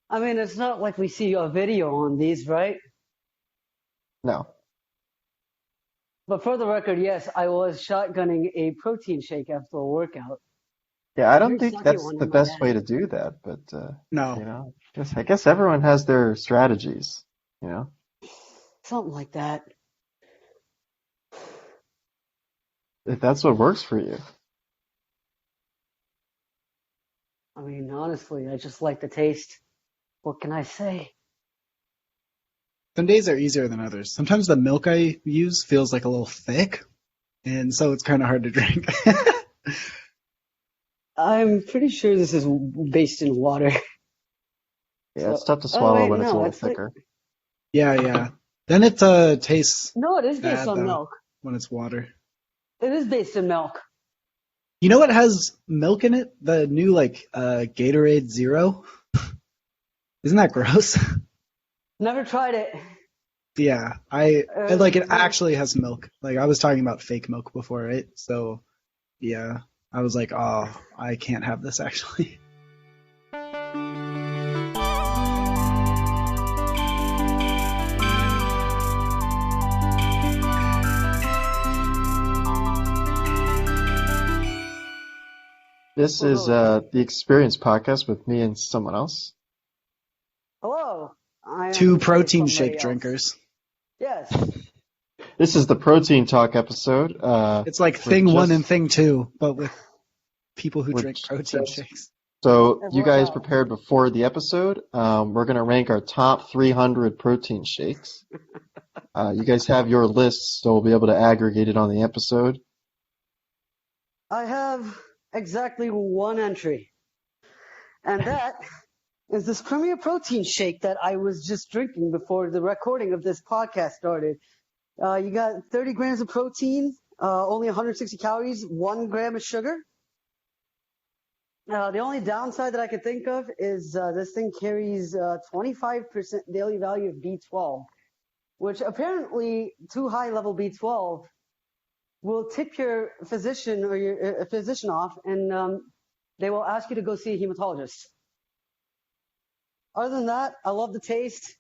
I mean, it's not like we see a video on these, right? No. But for the record, yes, I was shotgunning a protein shake after a workout. Yeah, I A don't very think sucky that's one, the I might best way add. to do that, but No. I guess everyone has their strategies, you know. Something like that. If that's what works for you. I mean, honestly, I just like the taste. What can I say? Some days are easier than others. Sometimes the milk I use feels like a little thick, and so it's kind of hard to drink. I'm pretty sure this is based in water. Yeah, it's So, tough to oh swallow wait, when it's a no, little it's like thicker. Yeah. Then it tastes no, it is based bad on though milk. when it's water. It is based in milk. You know what has milk in it? The new Gatorade Zero. Isn't that gross? Never tried it. Yeah, it Uh, actually has milk. Like I was talking about fake milk before, right? So yeah, I was like, oh, I can't have this actually. This well, is no. the Experience podcast with me and someone else. Hello, I am Two instead of protein somebody shake else. drinkers. Yes. This is the Protein Talk episode. It's like we're thing one just- and thing two, but with people who we're drink protein just- shakes. So And you we're guys out. prepared before the episode. We're going to rank our top 300 protein shakes. You guys have your lists, so we'll be able to aggregate it on the episode. I have exactly one entry, and that is this Premier Protein shake that I was just drinking before the recording of this podcast started. You got 30 grams of protein, only 160 calories, 1 gram of sugar. The only downside that I could think of is this thing carries 25% daily value of B12, which apparently too high level B12 will tip your physician or your physician off, and they will ask you to go see a hematologist. Other than that, I love the taste.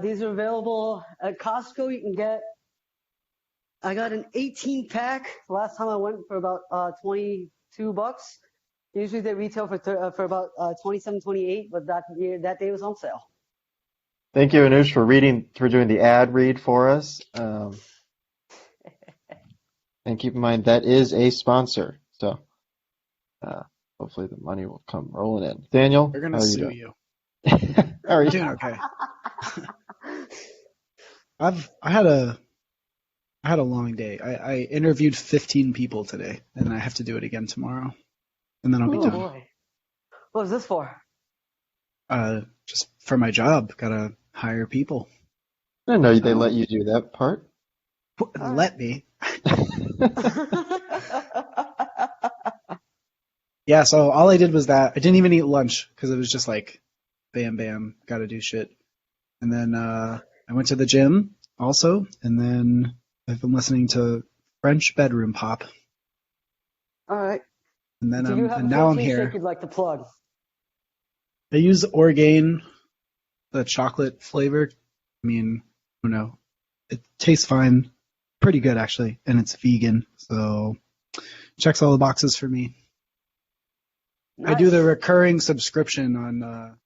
These are available at Costco. You can get. I got an 18 pack last time I went for about $22. Usually they retail for about 27, 28, but that day was on sale. Thank you, Anuj, for doing the ad read for us. And keep in mind that is a sponsor, so hopefully the money will come rolling in. Daniel, They're how gonna are you sue doing? you. How are I'm you? doing okay. I had a long day. I interviewed 15 people today, and I have to do it again tomorrow, and then I'll be Oh done. boy, what was this for? Just for my job, gotta hire people. I didn't know they let you do that part. Let me. Yeah, so all I did was that. I didn't even eat lunch because it was just like, bam, bam, gotta do shit. And then I went to the gym also, and then I've been listening to French Bedroom Pop. All right. And then Do you have and a now I'm protein here. shake you'd like to plug? I use Orgain, the chocolate flavor. I mean, I don't know. It tastes fine. Pretty good, actually. And it's vegan. So checks all the boxes for me. Nice. I do the recurring subscription on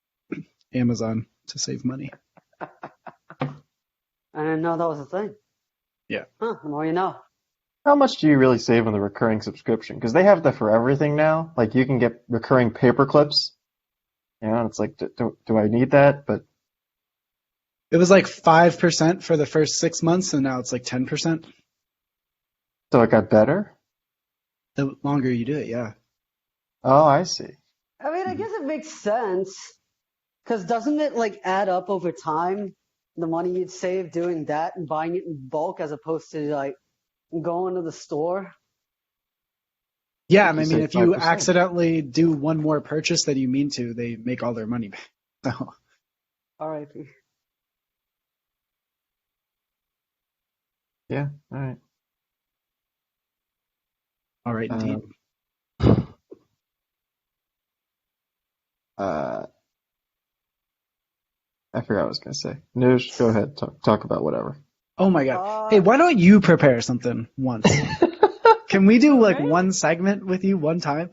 Amazon to save money. I didn't know that was a thing. Yeah. Huh, the more you know. How much do you really save on the recurring subscription? Because they have that for everything now. Like you can get recurring paper clips. You know, it's like, do I need that? But It was like 5% for the first 6 months, and now it's like 10%. so it got better? The longer you do it, yeah. Oh, I see. I mean, I guess it makes sense. Because doesn't it like add up over time, the money you'd save doing that and buying it in bulk as opposed to like going to the store? Yeah, and I You mean, save if you 5%. accidentally do one more purchase than you mean to, they make all their money back. So, R.I.P. Yeah, all right. all right, indeed. I forgot what I was gonna say. Noosh, go ahead. Talk about whatever. Oh my god. Hey, why don't you prepare something once? Can we do like one segment with you one time?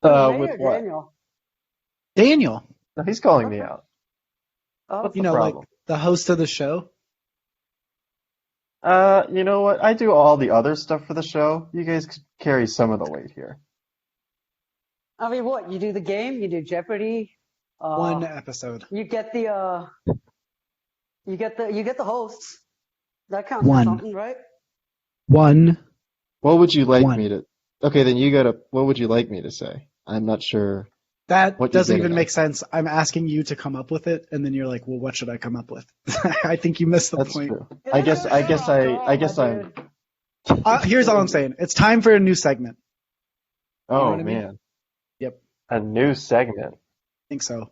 With what? Daniel? Daniel. No, he's calling me out. Oh, What's You the know, like problem? the host of the show. You know what? I do all the other stuff for the show. You guys carry some of the weight here. I mean, what? You do the game, you do Jeopardy. One episode. You get the you get the hosts. That counts for One. something, right? One. What would you like One. me to? Okay, then you gotta. What would you like me to say? I'm not sure. That What you're doesn't getting even at. make sense. I'm asking you to come up with it, and then you're like, well, what should I come up with? I think you missed the That's point. true. I guess I'm. Here's all I'm saying. It's time for a new segment. Oh what I mean? man. Yep. A new segment. I think so.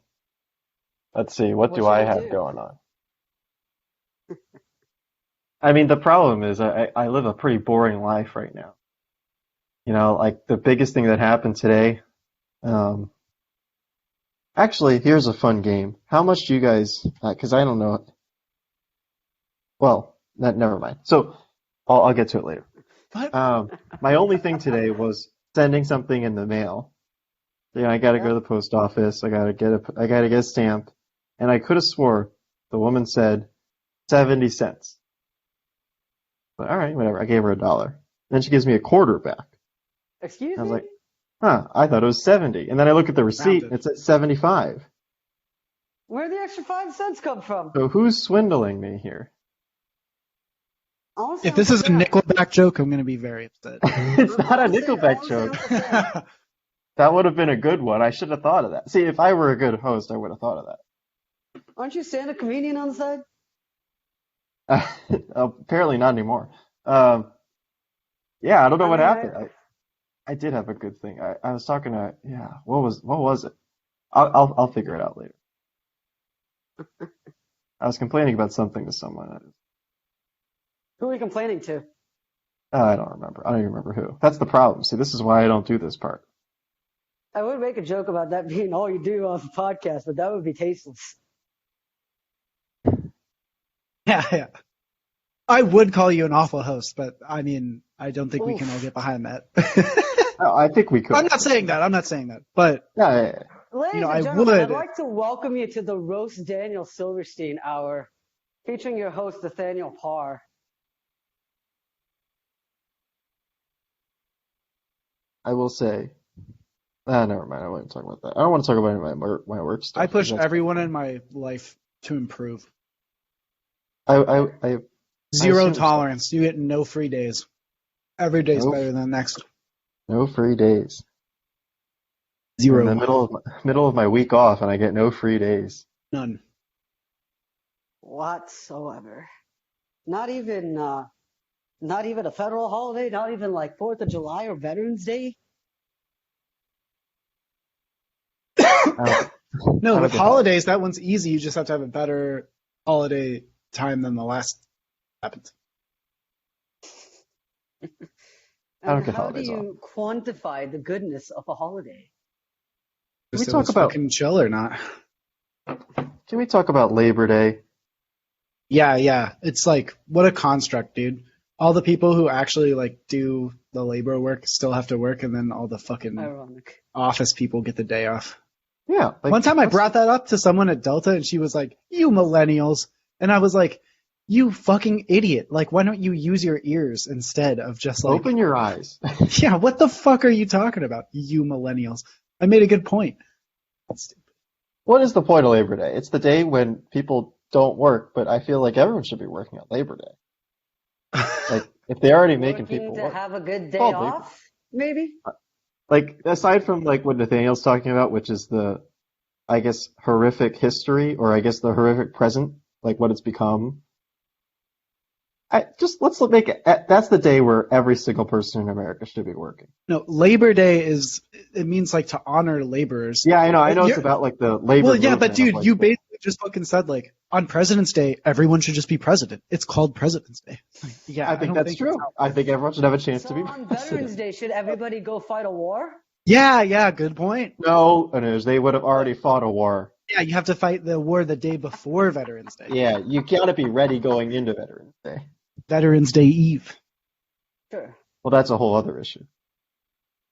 Let's see. What do What I should we have do? going on? I mean, the problem is I live a pretty boring life right now. You know, like the biggest thing that happened today. Actually, here's a fun game. How much do you guys? Because I don't know. Well, never mind. So I'll get to it later. What? My only thing today was sending something in the mail. You know, I got to go to the post office. I got to get a stamp, and I could have swore the woman said 70 cents. But all right, whatever. I gave her $1. Then she gives me a quarter back. Excuse I was me? like, huh, I thought it was 70. And then I look at the receipt, Rounded. and it said 75. Where'd the extra 5 cents come from? So who's swindling me here? Honestly, If this I'm is a surprised. Nickelback joke, I'm going to be very upset. It's not a Honestly, Nickelback honestly, joke. I'm surprised. That would have been a good one. I should have thought of that. See, if I were a good host, I would have thought of Aren't you stand-up comedian on the side? that. Apparently not anymore. Yeah, I don't know what mean, happened. I did have a good thing. I was talking to, yeah, what was it? I'll figure it out later. I was complaining about something to someone. Who are you complaining to? I don't remember. I don't even remember who. That's the problem. See, this is why I don't do this part. I would make a joke about that being all you do on the podcast, but that would be tasteless. Yeah. I would call you an awful host, but I mean, I don't think we can all get behind that. No, I think we could. I'm not saying that. But Yeah. Ladies I and gentlemen, I'd would- like to welcome you to the Roast Daniel Silverstein Hour, featuring your host, Nathaniel Parr. I will say. Never mind. I won't talk about that. I don't want to talk about any of my work stuff. I push That's- everyone in my life to improve. I Zero assume so. tolerance. You get no free days. Every day is Nope. better than the next. No free days. Zero. In the middle of my week off, and I get no free days. None. Whatsoever. Not even a federal holiday, not even like 4th of July or Veterans Day. No, How with did that holidays, that one's easy. You just have to have a better holiday time than the last happened. I don't And get how do holidays you quantify the goodness of a holiday? Can we Just it talk was about- fucking chill or not? Can we talk about Labor Day? Yeah. It's like, what a construct, dude. All the people who actually like do the labor work still have to work, and then all the fucking Ironic. office people get the day off. Yeah. Like, One time I let's- brought that up to someone at Delta, and she was like, "You millennials," and I was like, "You fucking idiot! Like, why don't you use your ears instead of just like, Open your eyes. yeah, what the fuck are you talking about, you millennials?" I made a good point. What is the point of Labor Day? It's the day when people don't work, but I feel like everyone should be working on Labor Day. Like, if they're already making Working people to work. have a good day Called Labor off, maybe? Like, aside from like what Nathaniel's talking about, which is the, I guess, horrific history, or I guess the horrific present, like what it's become. Let's make it, that's the day where every single person in America should be working. No, Labor Day it means like to honor laborers. Yeah, I know it's You're- about like the labor Well, yeah, movement but of, dude, like, you the- basically just fucking said like on President's Day, everyone should just be president. It's called President's Day. Yeah, I think don't that's true. I think everyone should have a chance So to be on president. Veterans Day, should everybody go fight a war? Yeah, good point. No, Anuj, they would have already fought a war. Yeah, you have to fight the war the day before Veterans Day. Yeah, you gotta be ready going into Veterans Day. Veterans Day Eve. Sure. Well, that's a whole other issue.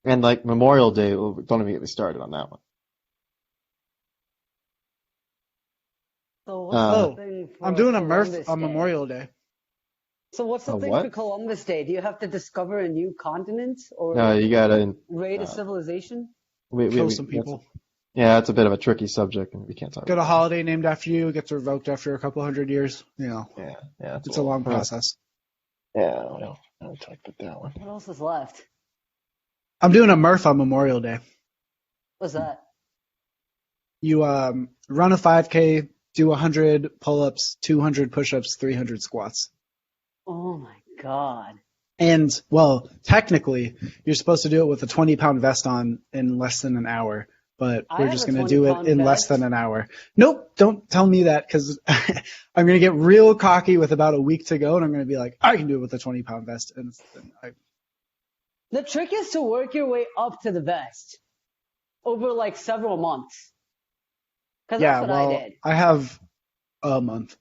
And like Memorial Day, don't even get me started on that one. So what's the Oh, thing for I'm doing a Murph Columbus on Day? Memorial Day. So what's the A thing for what? Columbus Day? Do you have to discover a new continent No, or you gotta. raid a Uh, civilization? Kill some people. that's a bit of a tricky subject, and we can't talk Get about a holiday named after you, gets revoked after a couple hundred years. You know, that. Yeah, it's a long process. Yeah, I don't talk about that one. What else is left? I'm doing a Murph on Memorial Day. What's that? You run a 5K, do 100 pull-ups, 200 push-ups, 300 squats. Oh my God. And, well, technically, you're supposed to do it with a 20-pound vest on in less than an hour, but I we're have just a going to do it 20-pound in less vest. than an hour. Nope, don't tell me that, because I'm going to get real cocky with about a week to go, and I'm going to be like, I can do it with a 20-pound vest. And The trick is to work your way up to the vest over like several months. Because yeah, that's what well, I did. I have a month.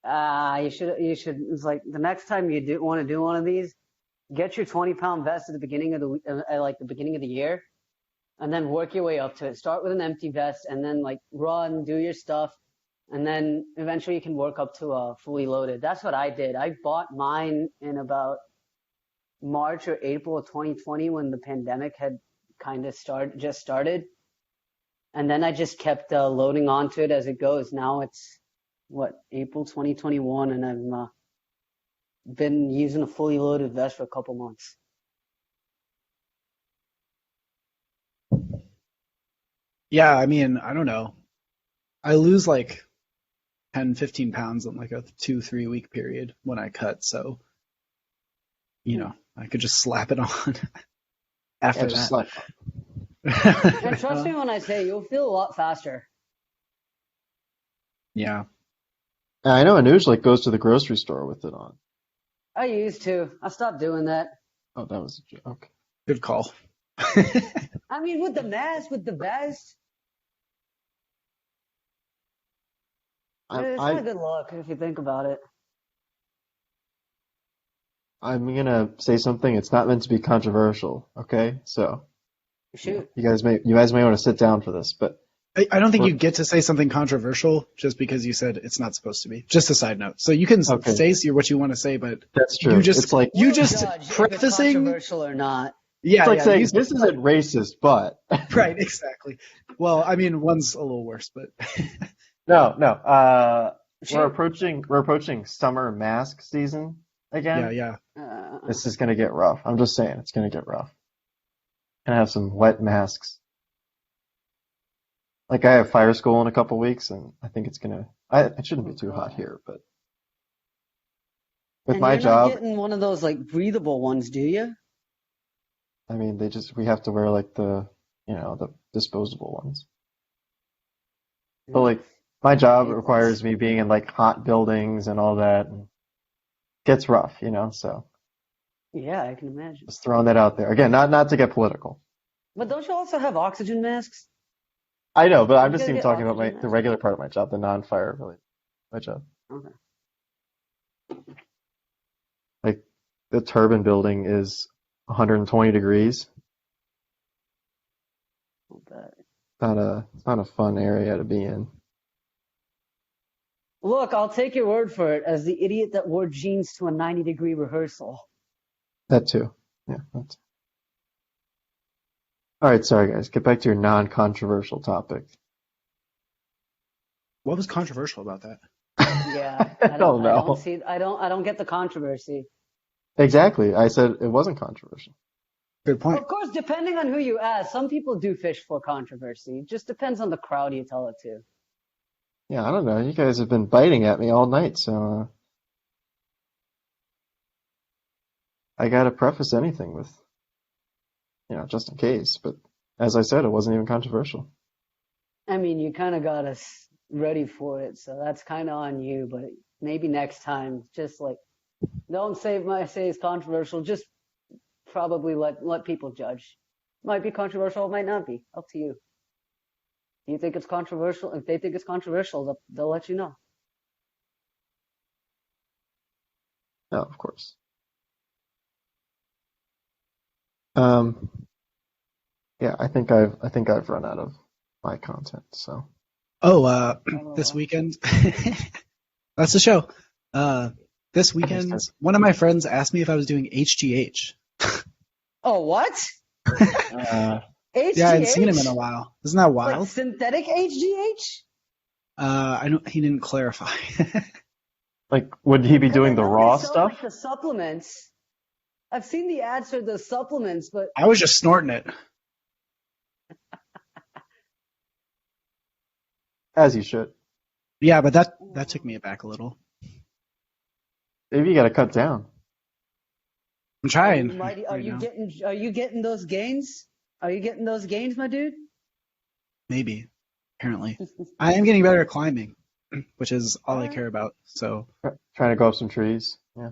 You should, it's like the next time you want to do one of these, get your 20-pound vest at the beginning of the beginning of the year, and then work your way up to it. Start with an empty vest, and then like run, do your stuff, and then eventually you can work up to a fully loaded. That's what I did. I bought mine in about March or April of 2020 when the pandemic had kind of started, and then I just kept loading onto it as it goes. Now it's April 2021, and I've been using a fully loaded vest for a couple months. Yeah, I mean, I don't know. I lose like 10, 15 pounds in like a 2-3 week period when I cut, so I could just slap it on after just that. And trust me when I say you'll feel a lot faster. Yeah. I know Anuj like goes to the grocery store with it on. I used to. I stopped doing that. Oh, that was a joke. Good call. I mean, with the mask, with the vest, it's not a good look if you think about it. I'm gonna say something. It's not meant to be controversial, okay? So Shoot. you guys may want to sit down for this, but I don't think you get to say something controversial just because you said it's not supposed to be. Just a side note. So you can say what you want to say, but that's true. You just it's like We'll judge if it's prefacing controversial or not. Yeah, it's like saying this isn't racist, but right, exactly. Well, I mean, one's a little worse, but no. We're approaching summer mask season again. Yeah. This is gonna get rough. I'm just saying, it's gonna get rough. Gonna have some wet masks. Like I have fire school in a couple weeks, and I think it's gonna. It shouldn't be too hot here, but with my you're job, not getting one of those like breathable ones, do you? I mean, we have to wear like the disposable ones. But like my job requires me being in like hot buildings and all that, and it gets rough, so. Yeah, I can imagine. Just throwing that out there. Again, not to get political. But don't you also have oxygen masks? I know, but I'm just gotta even get talking about oxygen the masks. regular part of my job, the non-fire related my job. Okay. Like the turbine building is 120 degrees. It's not a fun area to be in. Look, I'll take your word for it as the idiot that wore jeans to a 90-degree rehearsal. That too. Yeah. All right, sorry guys. Get back to your non-controversial topic. What was controversial about that? Yeah, I don't know. I don't get the controversy. Exactly. I said it wasn't controversial. Good point. Of course, depending on who you ask, some people do fish for controversy. It just depends on the crowd you tell it to. Yeah, I don't know. You guys have been biting at me all night, so I gotta preface anything with, just in case. But as I said, it wasn't even controversial. I mean, you kind of got us ready for it, so that's kind of on you. But maybe next time, just like, don't say it's controversial. Just probably let people judge. Might be controversial, might not be. Up to you. Do you think it's controversial? If they think it's controversial, they'll let you know. No, of course. Yeah, I think I've run out of my content. So. Oh, this weekend. That's the show. This weekend, one of my friends asked me if I was doing HGH. Oh, what? HGH? Yeah, I hadn't seen him in a while. Isn't that wild? Like synthetic HGH? I don't. He didn't clarify. Like, would he be doing the raw stuff? Like the supplements. I've seen the ads for the supplements, but I was just snorting it. As you should. Yeah, but that took me aback a little. Maybe you got to cut down. I'm trying. Are you getting those gains? Are you getting those gains, my dude? Maybe. Apparently, I am getting better at climbing, which is all I care about. So trying to go up some trees. Yeah.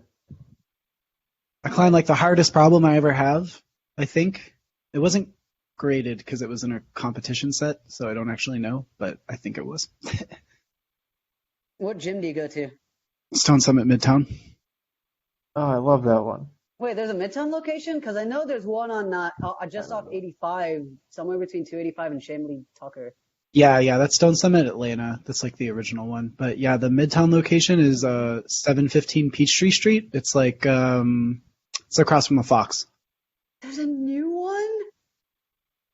I climbed like the hardest problem I ever have. I think it wasn't graded because it was in a competition set, so I don't actually know, but I think it was. What gym do you go to? Stone Summit Midtown. Oh, I love that one. Wait, there's a Midtown location? Because I know there's one on just off 85, somewhere between 285 and Chamblee Tucker. Yeah, that's Stone Summit Atlanta. That's like the original one. But yeah, the Midtown location is 715 Peachtree Street. It's like it's across from the Fox. There's a new one?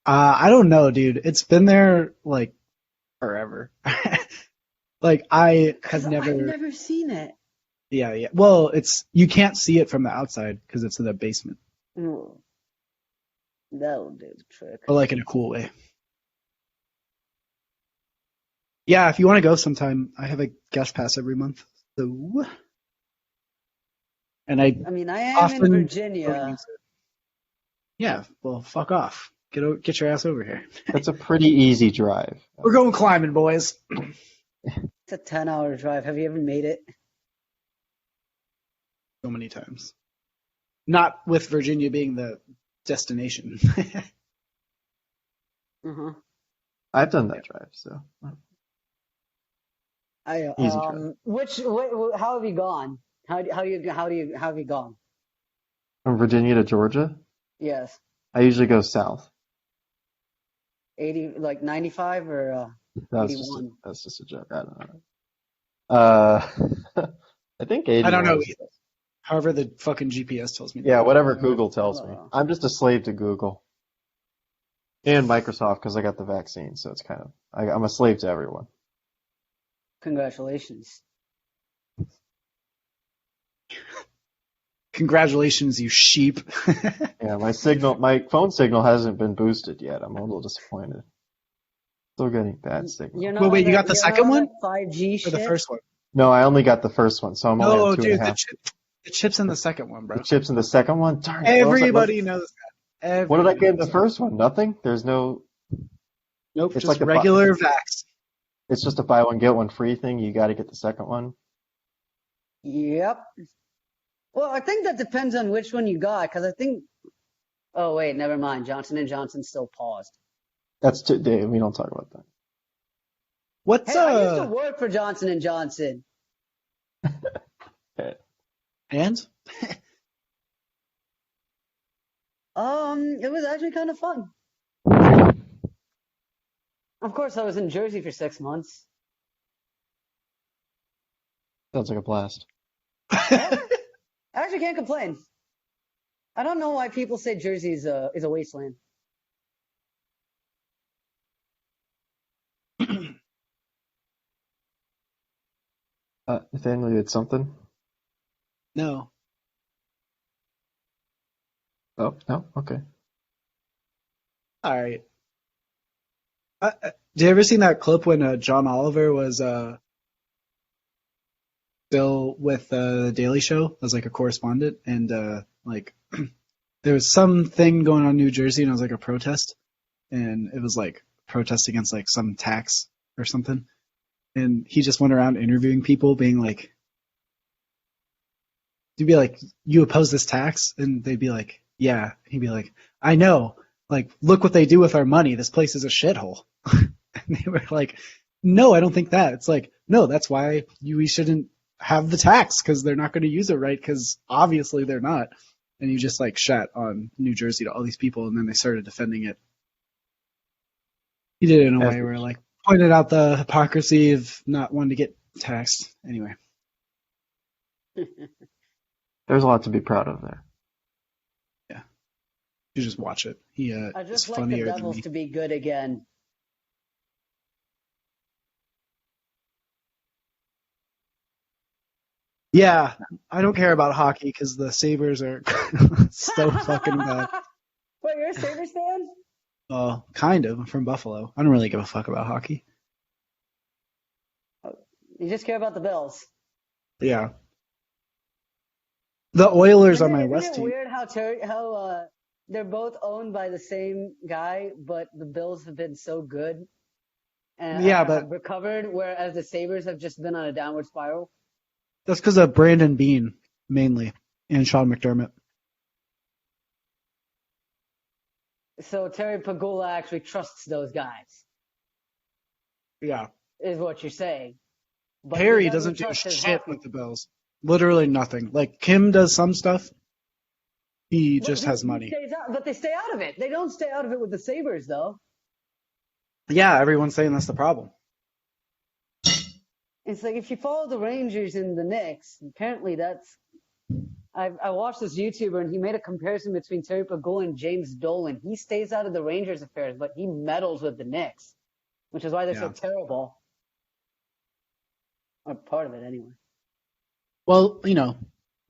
I don't know, dude. It's been there like forever. Like I've never seen it. Yeah. Well, you can't see it from the outside because it's in the basement. Mm. That'll do the trick. But like in a cool way. Yeah, if you want to go sometime, I have a guest pass every month. So, and I am in Virginia. Yeah, well, fuck off. Get your ass over here. That's a pretty easy drive. We're going climbing, boys. It's a 10-hour drive. Have you ever made it? So many times. Not with Virginia being the destination. Uh-huh. I've done that drive, so. Easy drive. How have you gone? How have you gone? From Virginia to Georgia? Yes. I usually go south. 80, like 95 or 81? That's just a joke. I don't know. I think 80. I don't know either. However, the fucking GPS tells me. Yeah, whatever Google tells me. I'm just a slave to Google. And Microsoft because I got the vaccine, so it's kind of I'm a slave to everyone. Congratulations. Congratulations, you sheep. Yeah, my phone signal hasn't been boosted yet. I'm a little disappointed. Still getting bad signal. Wait, you got the second one? 5G or the first one? No, I only got the first one, so I'm only on 2.5. The chip's in the second one, bro. The chip's in the second one? Darn. Everybody knows that. What did I get in the first one? Nothing? There's no... Nope, it's just like regular vax. It's just a buy one, get one free thing. You got to get the second one. Yep. Well, I think that depends on which one you got, because I think... Oh, wait, never mind. Johnson & Johnson still paused. That's today. We don't talk about that. I used to work for Johnson & Johnson. And? It was actually kind of fun. Of course, I was in Jersey for 6 months. Sounds like a blast. I actually can't complain. I don't know why people say Jersey is a wasteland. Nathaniel, you had something? No. Oh, no? Okay. All right. Did you ever seen that clip when John Oliver was still with the Daily Show as like a correspondent, and like there was something going on in New Jersey, and it was like a protest, and it was like protest against like some tax or something, and he just went around interviewing people, being like, he'd be like, "You oppose this tax?" And they'd be like, "Yeah." He'd be like, "I know. like, look what they do with our money. This place is a shithole. And they were like, no, I don't think that. It's like, no, that's why we shouldn't have the tax, because they're not going to use it right, because obviously they're not. And you just like shat on New Jersey to all these people, and then they started defending it. He did it in a way where like pointed out the hypocrisy of not wanting to get taxed. Anyway. There's a lot to be proud of there. Yeah. You just watch it. I just it's like the funnier than Devils me. to be good again. Yeah, I don't care about hockey because the Sabres are so fucking bad. Wait, you're a Sabres fan? Kind of. I'm from Buffalo. I don't really give a fuck about hockey. You just care about the Bills. Yeah. The Oilers are my Isn't West it team. weird how they're both owned by the same guy, but the Bills have been so good and Yeah, have but recovered, whereas the Sabres have just been on a downward spiral? that's because of Brandon Bean, mainly, and Sean McDermott. So Terry Pagula actually trusts those guys, Yeah. is what you're saying. But Harry he doesn't do trust his shit hockey. with the Bills. Literally nothing. Like, Kim does some stuff. He But just has money. stays out, but they stay out of it. They don't stay out of it with the Sabres, though. Yeah, everyone's saying that's the problem. It's like if you follow the Rangers and the Knicks, apparently that's. I watched this YouTuber and he made a comparison between Terry Pagula and James Dolan. He stays out of the Rangers affairs, but he meddles with the Knicks, which is why they're so terrible. Or part of it, anyway. Well,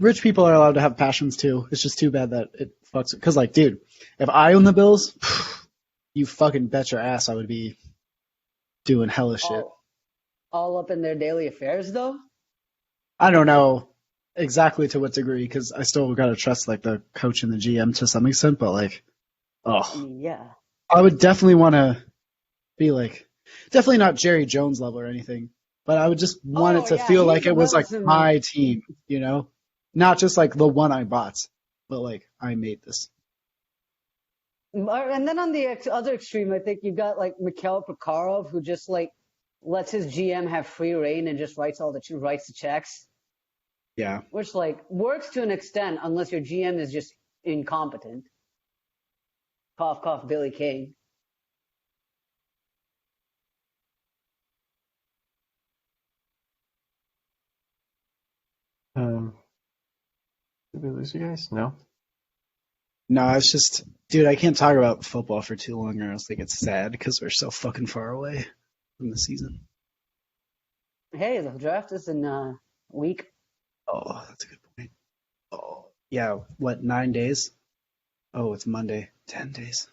rich people are allowed to have passions too. It's just too bad that it fucks. Because, like, dude, if I own the Bills, you fucking bet your ass I would be doing hella shit. All up in their daily affairs, though? I don't know exactly to what degree, because I still gotta trust, like, the coach and the GM to some extent, but, like, I mean, yeah. I would definitely want to be, like, definitely not Jerry Jones level or anything, but I would just want it to feel like it was, like, my team, Not just, like, the one I bought, but, like, I made this. And then on the other extreme, I think you've got, like, Mikhail Prokhorov, who just, like, lets his GM have free reign and just writes the checks. Yeah. Which, like, works to an extent unless your GM is just incompetent. Cough, cough, Billy King. Did we lose you guys? No? No, it's just, dude, I can't talk about football for too long or else they get sad because we're so fucking far away from the season. Hey, the draft is in a week. Oh, that's a good point. Oh, yeah, what, 9 days? Oh, it's Monday. 10 days.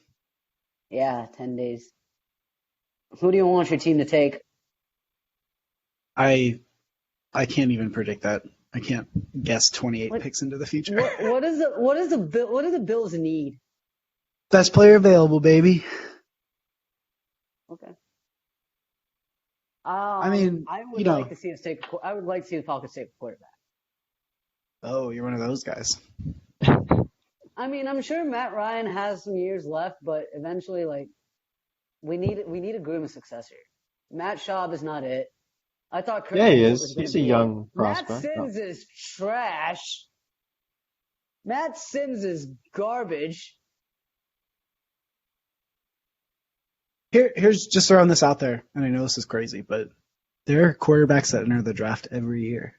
Yeah, 10 days. Who do you want your team to take? I can't even predict that. I can't guess 28 picks into the future. What do the Bills need? Best player available, baby. Okay. I mean, I would like to see us take. I would like to see the Falcons take a quarterback. Oh, you're one of those guys. I mean, I'm sure Matt Ryan has some years left, but eventually, like, we need a groom of successor. Matt Schaub is not it. I thought. Kurt Yeah, he Warner is. was gonna He's a be young it. prospect. Matt Sims is trash. Matt Sims is garbage. Here's just throwing this out there, and I know this is crazy, but there are quarterbacks that enter the draft every year.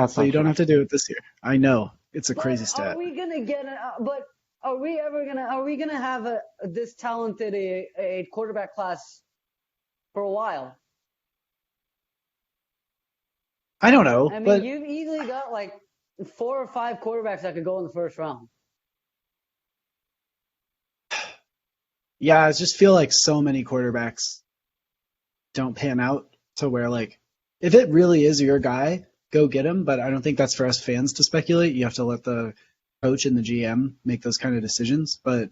So you don't have to do it this year. I know it's a crazy stat. Are we gonna get? But are we ever gonna? Are we gonna have this talented a quarterback class for a while? I don't know. I mean, but you've easily got like 4 or 5 quarterbacks that could go in the first round. Yeah, I just feel like so many quarterbacks don't pan out to where, like, if it really is your guy, go get him. But I don't think that's for us fans to speculate. You have to let the coach and the GM make those kind of decisions. But,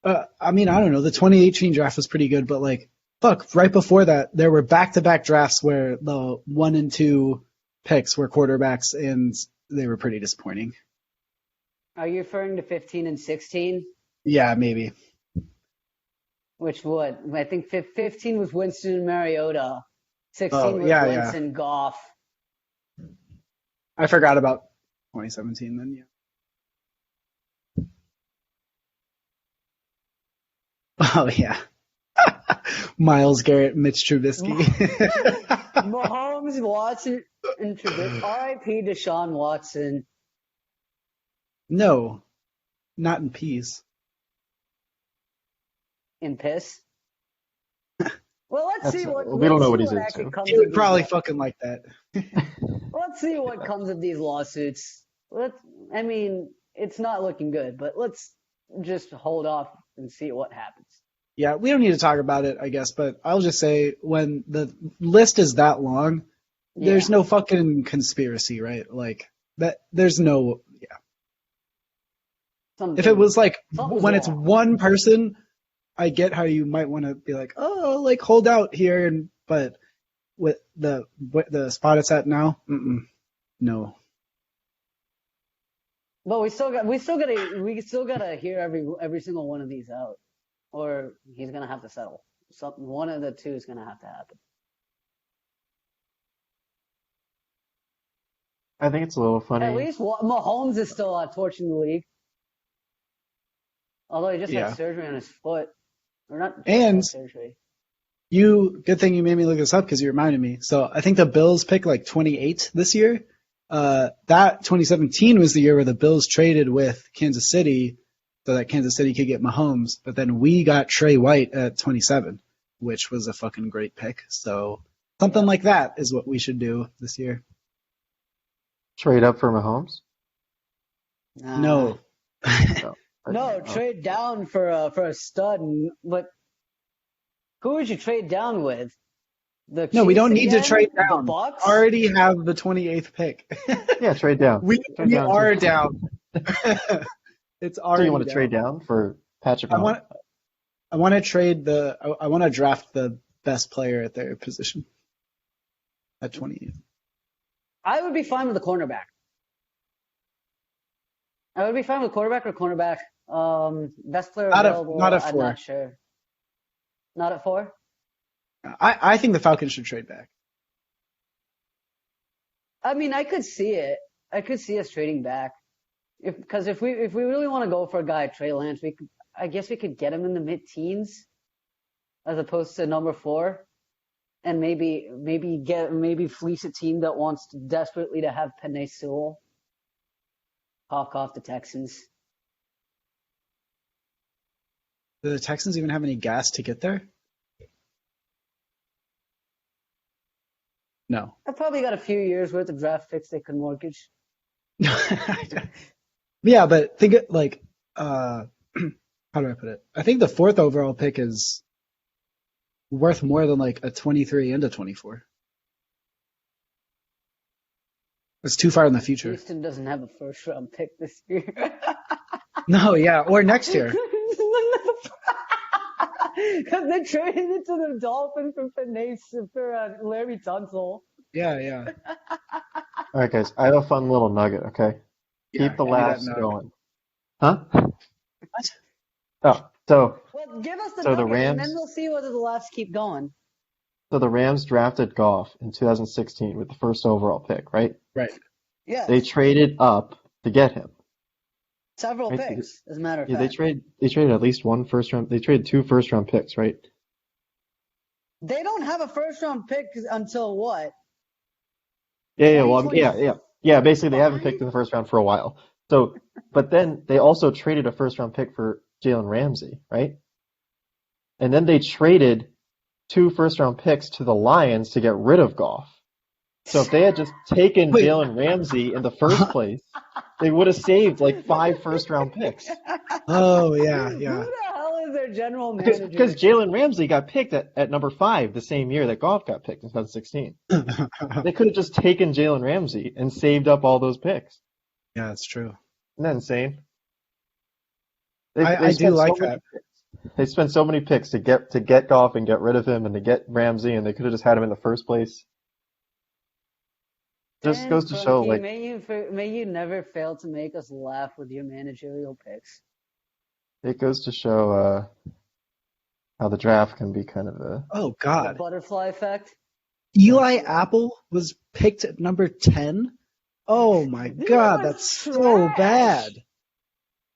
I mean, I don't know. The 2018 draft was pretty good, but, like, fuck, right before that, there were back-to-back drafts where the 1 and 2 picks were quarterbacks, and they were pretty disappointing. Are you referring to 15 and 16? Yeah, maybe. Which what? I think 15 was Winston and Mariota. Oh, 16 was yeah, Wentz yeah. and Goff. I forgot about 2017 then, yeah. Oh, yeah. Miles Garrett, Mitch Trubisky. Mahomes, Watson, and Trubisky. R.I.P. Deshaun Watson. No, not in peace. In piss. Well, We don't know what he's actually into. comes He of would these. probably fucking like that. Let's see what comes of these lawsuits. I mean, it's not looking good, but let's just hold off and see what happens. Yeah, we don't need to talk about it, I guess, but I'll just say when the list is that long, there's Yeah. no fucking conspiracy, right? Like that there's no yeah. If it was like Something's when it's wrong. one person, I get how you might want to be like, "Oh, like hold out here," but with the spot it's at now, no. But we still gotta hear every single one of these out, or he's gonna have to settle. One of the two is gonna have to happen. I think it's a little funny. At least Mahomes is still torching the league, although he just had Yeah. surgery on his foot, or not And surgery. good thing you made me look this up because you reminded me. So I think the Bills picked like 28 this year. That 2017 was the year where the Bills traded with Kansas City so that Kansas City could get Mahomes, but then we got Trey White at 27, which was a fucking great pick. So something like that is what we should do this year. Trade up for Mahomes? No. No, trade down for a stud. But who would you trade down with? The No, we Chiefs don't need to again? trade The down. Bucks? Already have the 28th pick. Yeah, trade down. we down are too. down. It's already So you want to down. trade down for Patrick I Mahomes? want to trade I want to draft the best player at their position at 28. I would be fine with the cornerback. I would be fine with quarterback or cornerback. Best player available. Not at I'm 4. not sure. Not at 4? I think the Falcons should trade back. I mean, I could see it. I could see us trading back. Because if we really want to go for a guy, Trey Lance, I guess we could get him in the mid-teens as opposed to number 4, and maybe fleece a team that wants desperately to have Penei Sewell hawk off the Texans. Do the Texans even have any gas to get there? No. I've probably got a few years worth of draft picks they could mortgage. Yeah, but think it like how do I put it? I think the 4th overall pick is worth more than like a 23 and a 24. It's too far in the future. Houston doesn't have a first round pick this year. No, yeah, or next year. Because they traded it to the Dolphins for Larry Tunsil. Yeah. All right, guys. I have a fun little nugget. Okay, Yeah, keep the give me that laughs nugget. going. Huh? What? Oh, so Well, give us the So the nugget, and then Rams- we'll see whether the laughs keep going. the Rams drafted Goff in 2016 with the first overall pick, right? Right. Yeah, They traded up to get him. several right, picks, as a matter of Yeah, fact. they traded at least one first round. They traded 2 first round picks, right? They don't have a first round pick until what? Yeah. Well, 2020. yeah. Basically, they haven't Fine. picked in the first round for a while. So, but then they also traded a first round pick for Jalen Ramsey, right? And then they traded 2 first round picks to the Lions to get rid of Goff. So if they had just taken Wait. Jalen Ramsey in the first place, they would have saved like 5 first round picks. Oh, yeah. Who the hell is their general manager? Because Jalen Ramsey got picked at number 5 the same year that Goff got picked in 2016. They could have just taken Jalen Ramsey and saved up all those picks. Yeah, it's true. Isn't that insane? I do spent like many that. picks. They spent so many picks to get Goff and get rid of him and to get Ramsey, and they could have just had him in the first place. Just Dan goes to show, Kroenke, like, may you never fail to make us laugh with your managerial picks. It goes to show how the draft can be kind of a. Oh The God, butterfly effect. Eli Apple was picked at number 10. Oh my Dude, God, that that's was so trash. bad.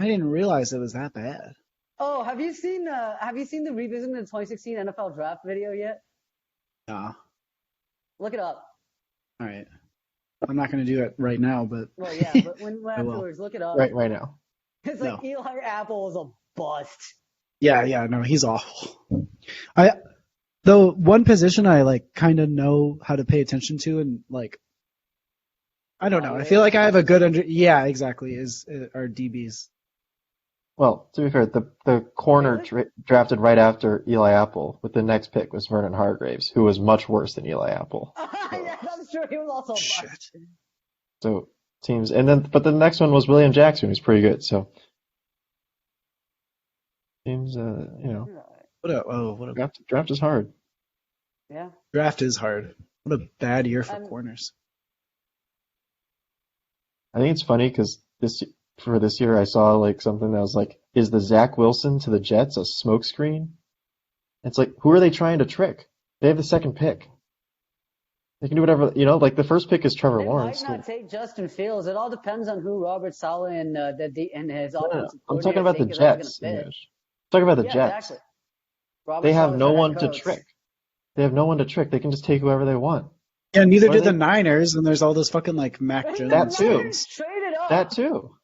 I didn't realize it was that bad. Oh, have you seen the revisiting the 2016 NFL draft video yet? Nah. Look it up. All right. I'm not going to do it right now, but Well, yeah, but when I will. afterwards, look it up. Right now. It's like No. Eli Apple was a bust. Yeah, no, he's awful. The one position I like kind of know how to pay attention to and like I don't know. I feel like I have a good yeah, exactly, is our DBs. Well, to be fair, the corner drafted right after Eli Apple with the next pick was Vernon Hargraves, who was much worse than Eli Apple. Yeah, that's true. He was also a bust. Shit. So teams, but the next one was William Jackson, who's pretty good. So teams, What a draft is hard. Yeah. draft is hard. What a bad year for corners. I think it's funny because this year I saw like something that was like, is the Zach Wilson to the Jets a smokescreen? It's like, who are they trying to trick? They have the second pick. They can do whatever, like the first pick is Trevor They Lawrence. might not take Justin Fields. It all depends on who Robert Saleh and his offensive I'm talking about the coordinator think is all Jets. gonna fit. I'm talking about the Yeah, Jets. exactly. Robert They have Saleh's no their head one to coach. trick. They have no one to trick. They can just take whoever they want. Yeah, neither Or do they- the Niners, and there's all those fucking like Mac And Jones. That the too. Niners traded up. That too.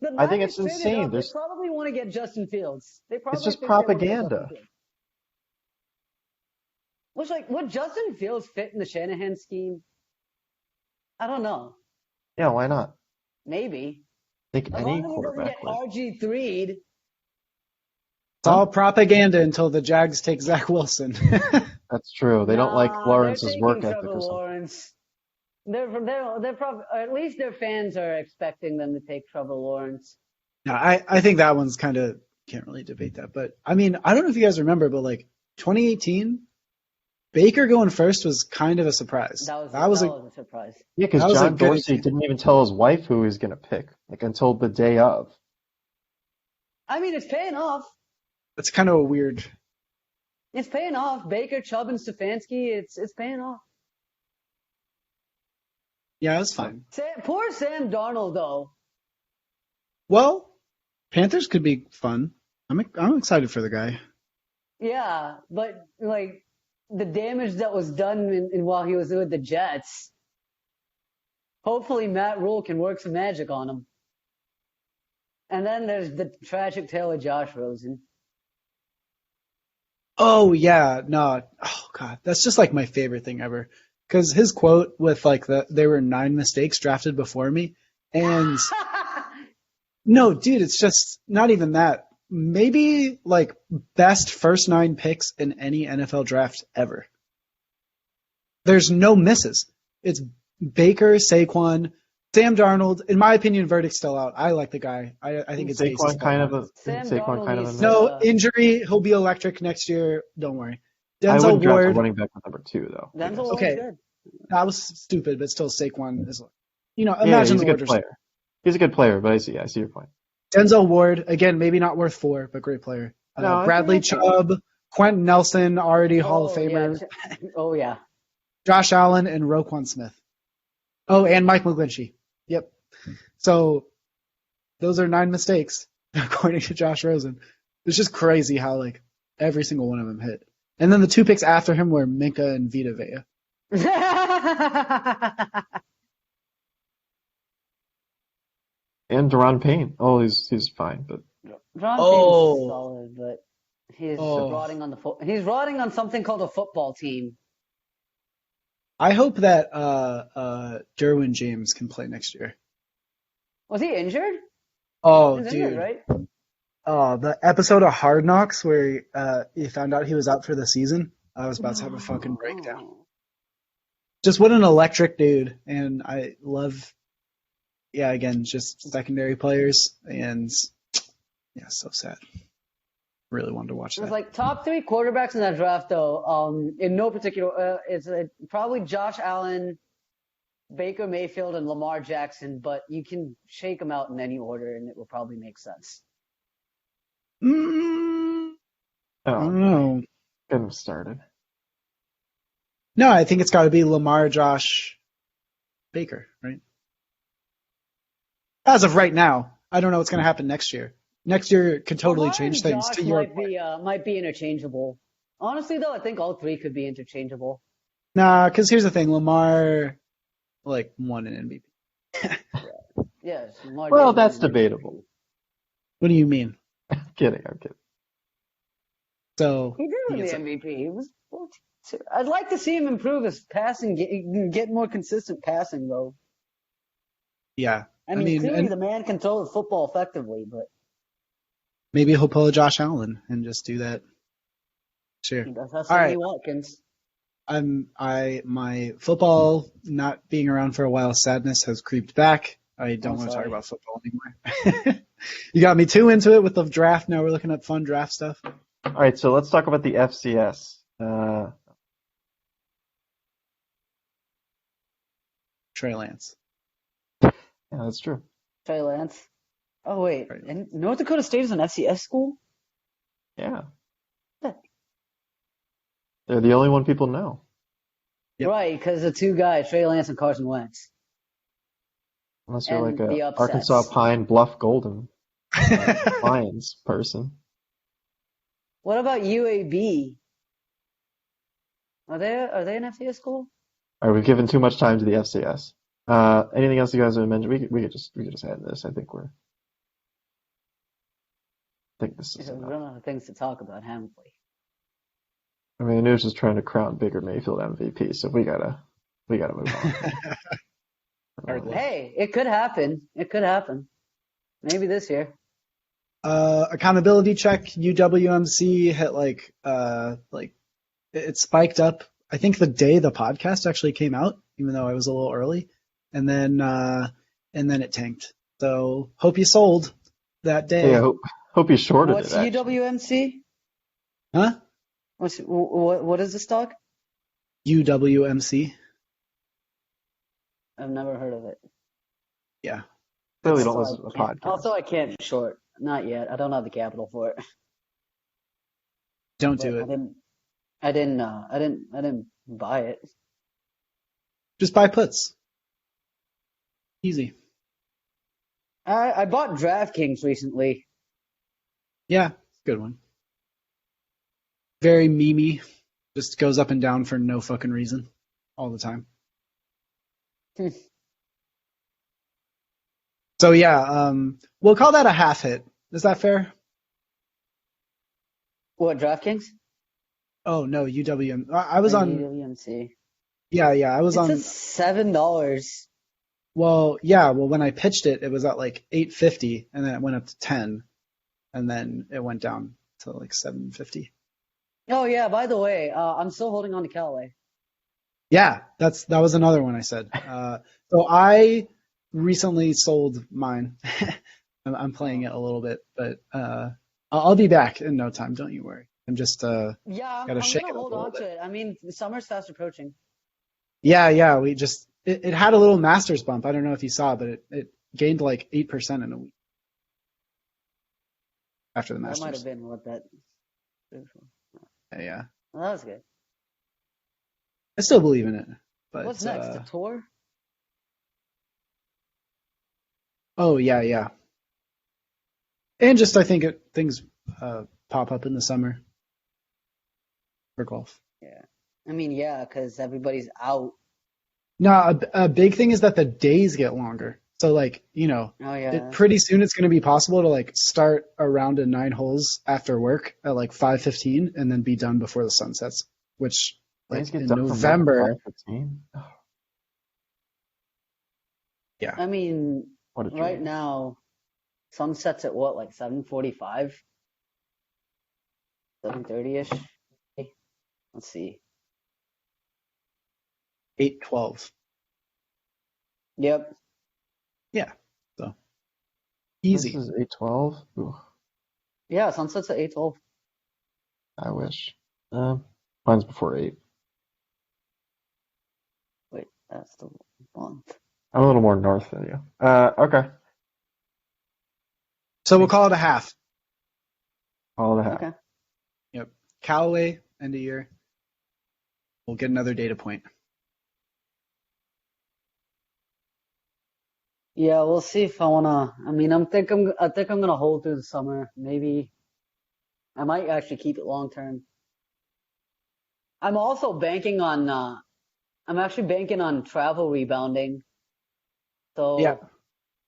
The I think Niners it's traded insane. up. There's- They probably want to get Justin Fields. They probably just think they wanna get propaganda. Justin Fields. Which, like, would Justin Fields fit in the Shanahan scheme? I don't know. Yeah, why not? Maybe. I think As any long as he doesn't quarterback get would. RG3'd. It's all propaganda until the Jags take Zach Wilson. That's true. They don't like Lawrence's they're work taking ethic Trevor or something. Lawrence. They're probably, or at least their fans are expecting them to take Trevor Lawrence. No, I think that one's kind of can't really debate that. But I mean, I don't know if you guys remember, but like 2018, Baker going first was kind of a surprise. That was a surprise. Yeah, because That was a John good Dorsey example. didn't even tell his wife who he was going to pick, like until the day of. I mean, it's paying off. That's kind of a weird. It's paying off. Baker, Chubb, and Stefanski. It's paying off. Yeah, it's fine. Poor Sam Darnold, though. Well, Panthers could be fun. I'm excited for the guy. Yeah, but like the damage that was done in while he was with the Jets. Hopefully, Matt Rule can work some magic on him. And then there's the tragic tale of Josh Rosen. Oh yeah, no. Oh god, that's just like my favorite thing ever. Because his quote with like there were 9 mistakes drafted before me, and no, dude, it's just not even that. Maybe like best first 9 picks in any NFL draft ever. There's no misses. It's Baker, Saquon, Sam Darnold. In my opinion, verdict's still out. I like the guy. I think it's Saquon kind of a Darnold no injury. He'll be electric next year. Don't worry. I Denzel would draft a Ward. running back with number 2 though. Denzel Ward's Okay. good. That was stupid, but still Saquon is. Yeah, Imagine he's the a good orders. player. He's a good player, but I see your point. Denzel Ward, again, maybe not worth 4, but great player. No, I Bradley think Chubb, Quentin Nelson, already Hall of Famer. Yeah. Oh, yeah. Josh Allen, and Roquan Smith. Oh, and Mike McGlinchey. Yep. So those are 9 mistakes, according to Josh Rosen. It's just crazy how like every single one of them hit. And then the 2 picks after him were Minka and Vita Vea. And Deron Payne. Oh, he's fine, but Ron Oh. Payne's solid, but he's Oh. rotting on he's rotting on something called a football team. I hope that Derwin James can play next year. Was he injured? Oh, He's dude. injured, right? Oh, the episode of Hard Knocks where he found out he was out for the season. I was about to have a fucking breakdown. Just what an electric dude. And I love, again, just secondary players. And yeah, so sad. Really wanted to watch It was that. like top 3 quarterbacks in that draft, though. In no particular, it's probably Josh Allen, Baker Mayfield, and Lamar Jackson. But you can shake them out in any order, and it will probably make sense. I Oh, don't boy. know. Get him started. No, I think it's got to be Lamar, Josh, Baker, right? As of right now, I don't know what's going to happen next year. Next year could totally Lamar change and things. To Josh your might be interchangeable. Honestly, though, I think all three could be interchangeable. Nah, because here's the thing: Lamar like won an MVP. Yes, Lamar Well, did win that's an debatable. MVP. What do you mean? I'm kidding. So He did he win the gets it. MVP. He was. I'd like to see him improve his passing, get more consistent passing, though. Yeah, I I mean, mean, clearly and the man can throw the football effectively, but maybe he'll pull a Josh Allen and just do that. Sure. he does have All Sammy right. Watkins. My football not being around for a while, sadness has creeped back. I don't I'm want to talk sorry. about football anymore. You got me too into it with the draft. Now we're looking at fun draft stuff. All right, so let's talk about the FCS. Trey Lance. Yeah, that's true. Trey Lance. Oh wait, Right. and North Dakota State is an FCS school? Yeah, Yeah. they're the only one people know. Yep. Right, because the two guys, Trey Lance and Carson Wentz, Unless you're like and a the Arkansas upsets. Pine Bluff Golden Lions person. What about UAB? Are they an FCS school? All right, we've given too much time to the FCS. Anything else you guys want to mention? We could just add this. I think this is Because we enough. run out of things to talk about, haven't we? I mean, Anuj is trying to crown Baker Mayfield MVP, so we gotta move on. Hardly. Hey, it could happen. It could happen. Maybe this year. Accountability check. UWMC hit like it spiked up. I think the day the podcast actually came out, even though I was a little early, and then it tanked. So hope you sold that day. Yeah, hope you shorted What's it. Actually, UWMC? Huh? What is the stock? UWMC. I've never heard of it. Yeah. clearly It's, don't Also, listen to the podcast. I can't short. Not yet. I don't have the capital for it. don't But do it. I didn't buy it. Just buy puts. Easy. I bought DraftKings recently. Yeah, good one. Very memey. Just goes up and down for no fucking reason. All the time. So yeah, we'll call that a half hit. Is that fair? What, DraftKings? Oh no, UWM. I was Or on. UWMC? Yeah, I was It on. says $7. Well, yeah. Well, when I pitched it, it was at like 850, and then it went up to 10, and then it went down to like 750. Oh yeah. By the way, I'm still holding on to Callaway. Yeah, that was another one I said. So I recently sold mine. I'm playing it a little bit, but I'll be back in no time. Don't you worry. I'm just Yeah, gotta I'm shake gonna it up hold a little on to bit. it. I mean, the summer's fast approaching. Yeah. We just it had a little Masters bump. I don't know if you saw, but it gained like 8% in a week after the That might have Masters. been what that. Yeah. Well, that was good. I still believe in it, but What's next? The tour? oh yeah. And just I think things pop up in the summer for golf. Yeah. I mean, yeah, because everybody's out. No, a big thing is that the days get longer. So like, Oh yeah. pretty soon it's going to be possible to like start a round of 9 holes after work at like 5:15 and then be done before the sun sets, which Things like get in done from like November. 5:15. Yeah. I mean, What a right dream. now, sunsets at what, like 7:45, 7:30ish. Let's see. 8:12. Yep. Yeah. So This easy. is 8:12. Ooh, Yeah, sunsets at 8:12. I wish. Mine's before 8. Wait, that's the month. I'm a little more north than you. Okay. So we'll call it a half. All that. Okay. Yep. Callaway, end of year. We'll get another data point. Yeah, we'll see if I wanna. I mean, I think I'm gonna hold through the summer. Maybe I might actually keep it long term. I'm also banking on. I'm actually banking on travel rebounding. Yeah. So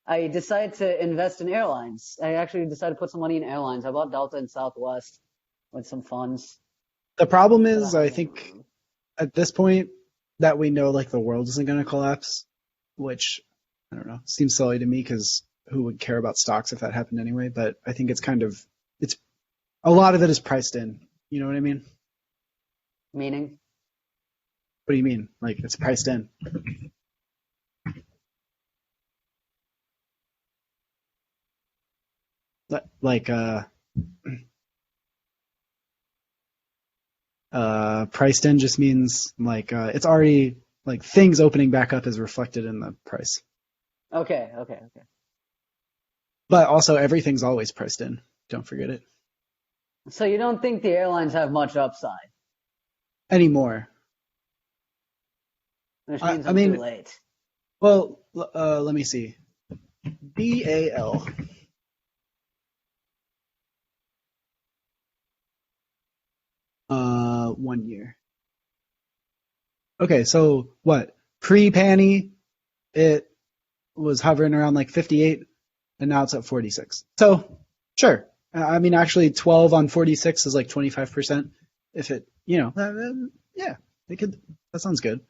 I decided to invest in airlines. I actually decided to put some money in airlines. I bought Delta and Southwest with some funds The problem that I is, I have. think at this point that we know like the world isn't going to collapse, which I don't know, seems silly to me because who would care about stocks if that happened anyway? But I think it's a lot of it is priced in. You know what I mean? Meaning, What do you mean? Like it's priced in. Like priced in just means like it's already like things opening back up is reflected in the price. okay. But also everything's always priced in. Don't forget it. So you don't think the airlines have much upside, Anymore. which I, means I I'm too mean, late. well, let me see. BAL. 1 year. Okay, so what? Pre-Panny, it was hovering around like 58, and now it's at 46. So, sure. I mean, actually, 12 on 46 is like 25%. If it, yeah, they could. That sounds good.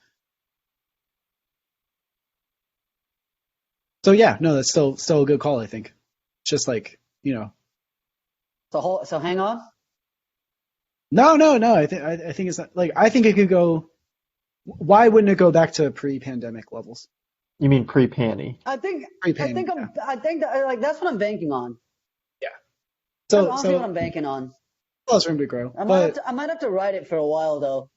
So yeah, no, that's still a good call. I think. It's just like So hang on. no. I think it's not, like I think it could go. Why wouldn't it go back to pre-pandemic levels? You mean pre-panty? I think Pre-Panny, yeah. I think that like that's what I'm banking on. Yeah. That's So honestly what I'm banking on. still has room to grow, I might have to ride it for a while though.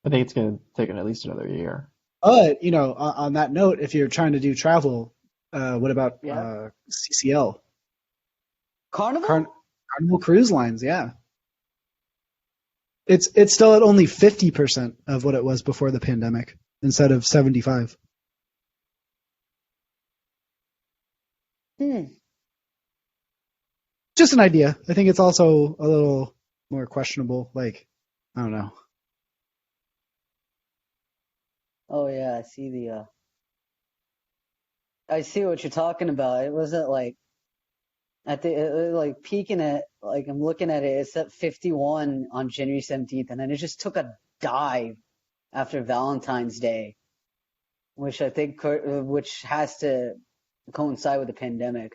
I think it's going to take at least another year. but on that note, if you're trying to do travel, what about Yeah. CCL? Carnival? Carnival Cruise Lines, yeah. It's still at only 50% of what it was before the pandemic instead of 75. Just an idea. I think it's also a little more questionable. Like, I don't know. Oh yeah, I see what you're talking about. It wasn't like at the like peaking at like I'm looking at it. It's at 51 on January 17th, and then it just took a dive after Valentine's Day, which I think which has to coincide with the pandemic.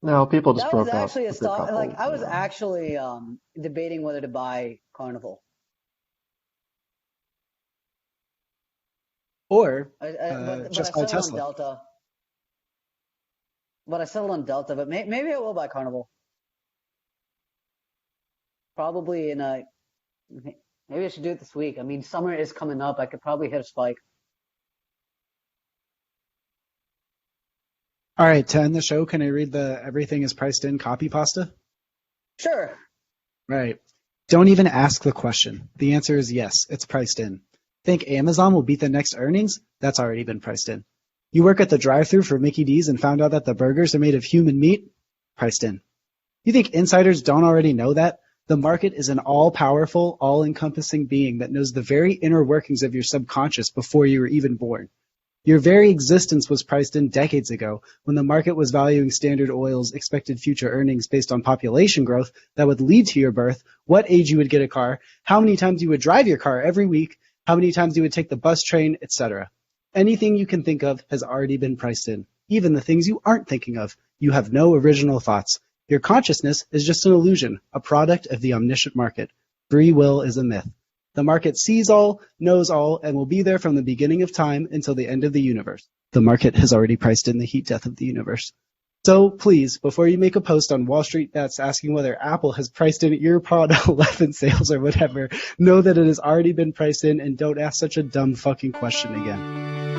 No, people just That was broke up actually a with their stock. Like couples. I was actually debating whether to buy Carnival. Or But I just buy settled on Tesla. Delta. But I settled on Delta. But maybe I will buy Carnival. Probably in a. Maybe I should do it this week. I mean, summer is coming up. I could probably hit a spike. All right, to end the show, can I read the everything is priced in copy pasta? Sure. Right. Don't even ask the question. The answer is yes, it's priced in. Think Amazon will beat the next earnings? That's already been priced in. You work at the drive-thru for Mickey D's and found out that the burgers are made of human meat? Priced in. You think insiders don't already know that? The market is an all-powerful, all-encompassing being that knows the very inner workings of your subconscious before you were even born. Your very existence was priced in decades ago when the market was valuing Standard Oil's expected future earnings based on population growth that would lead to your birth, what age you would get a car, how many times you would drive your car every week, how many times you would take the bus, train, etc. Anything you can think of has already been priced in. Even the things you aren't thinking of. You have no original thoughts. Your consciousness is just an illusion, a product of the omniscient market. Free will is a myth. The market sees all, knows all, and will be there from the beginning of time until the end of the universe. The market has already priced in the heat death of the universe. So please, before you make a post on Wall Street Bets asking whether Apple has priced in EarPod 11 sales or whatever, know that it has already been priced in and don't ask such a dumb fucking question again.